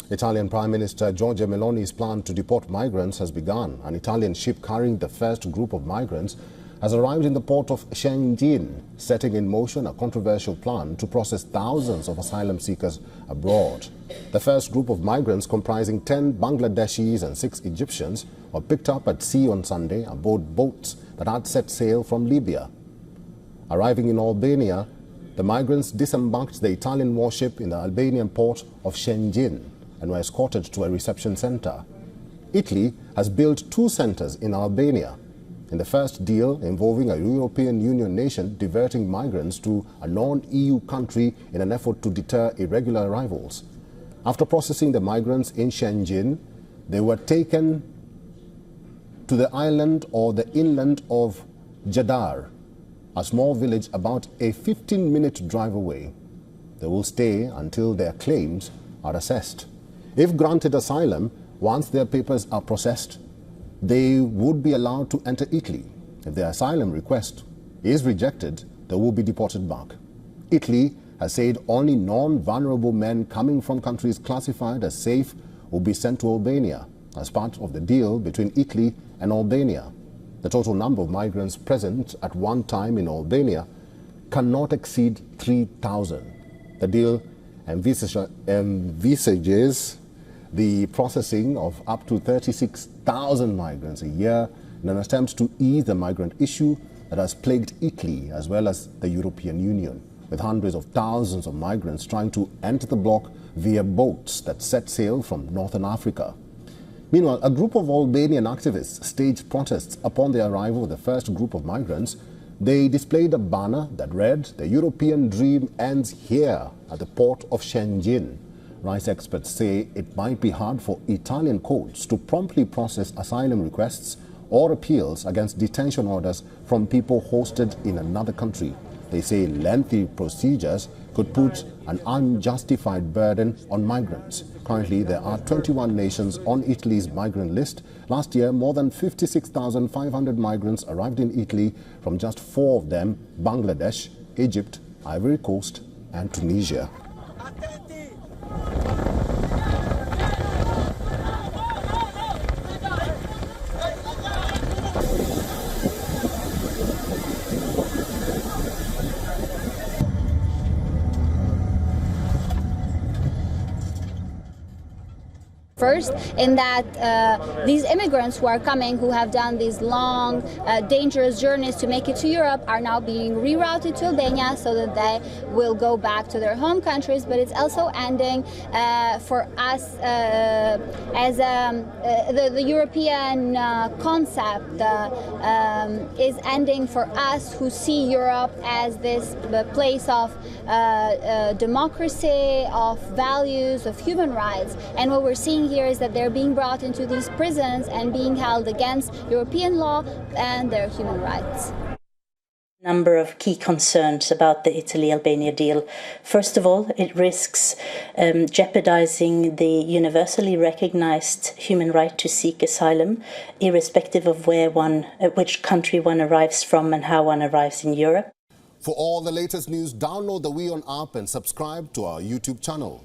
Italian Prime Minister Giorgia Meloni's plan to deport migrants has begun. An Italian ship carrying the first group of migrants has arrived in the port of Shenzhen, setting in motion a controversial plan to process thousands of asylum seekers abroad. The first group of migrants, comprising 10 Bangladeshis and 6 Egyptians, were picked up at sea on Sunday aboard boats that had set sail from Libya. Arriving in Albania, the migrants disembarked the Italian warship in the Albanian port of Shenzhen and were escorted to a reception center. Italy has built 2 centers in Albania, in the first deal involving a European Union nation diverting migrants to a non-EU country in an effort to deter irregular arrivals. After processing the migrants in Shenzhen, they were taken to the island or the inland of Jadar, a small village about a 15-minute drive away. They will stay until their claims are assessed. If granted asylum, once their papers are processed, they would be allowed to enter Italy. If their asylum request is rejected, they will be deported back. Italy has said only non-vulnerable men coming from countries classified as safe will be sent to Albania as part of the deal between Italy and Albania. The total number of migrants present at one time in Albania cannot exceed 3,000. The deal envisages the processing of up to 36,000 migrants a year in an attempt to ease the migrant issue that has plagued Italy as well as the European Union, with hundreds of thousands of migrants trying to enter the bloc via boats that set sail from northern Africa. Meanwhile, a group of Albanian activists staged protests upon the arrival of the first group of migrants. They displayed a banner that read, "The European dream ends here," at the port of Shenzhen. Rights experts say it might be hard for Italian courts to promptly process asylum requests or appeals against detention orders from people hosted in another country. They say lengthy procedures could put an unjustified burden on migrants. Currently, there are 21 nations on Italy's migrant list. Last year, more than 56,500 migrants arrived in Italy, from just 4 of them Bangladesh, Egypt, Ivory Coast and Tunisia. First, in that these immigrants who are coming, who have done these long, dangerous journeys to make it to Europe, are now being rerouted to Albania so that they will go back to their home countries. But it's also ending for us as the European concept is ending for us who see Europe as this place of democracy, of values, of human rights. And what we're seeing here is that they're being brought into these prisons and being held against European law and their human rights. Number of key concerns about the Italy-Albania deal. First of all, it risks jeopardizing the universally recognized human right to seek asylum, irrespective of which country one arrives from and how one arrives in Europe. For all the latest news, download the WION app and subscribe to our YouTube channel.